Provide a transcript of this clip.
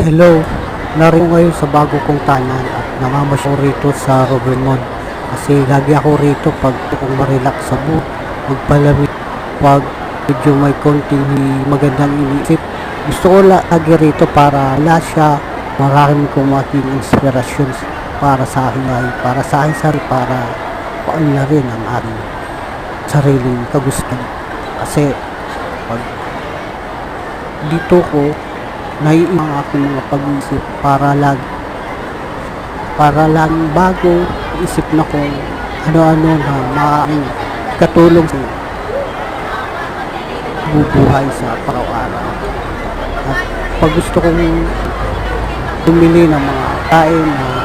Hello, narito ngayon sa bago kong tanan at namamasyal rito sa Rovermont. Kasi lagi ako rito pag kung marelax sa buhay, magpalamig, pag medyo may konting magandang iniisip. Gusto ko lagi rito para wala siya, marami kong maging inspirasyon para sa akin ay para sa akin sarili, para paano na rin ang aking sariling kagustuhan. Kasi pag dito ko naiiwan ang aking mga pag-iisip para lang bago isip na kung ano-ano na maaaring katulong sa bubuhay sa araw-araw. At pag gusto kong bumili ng mga kain na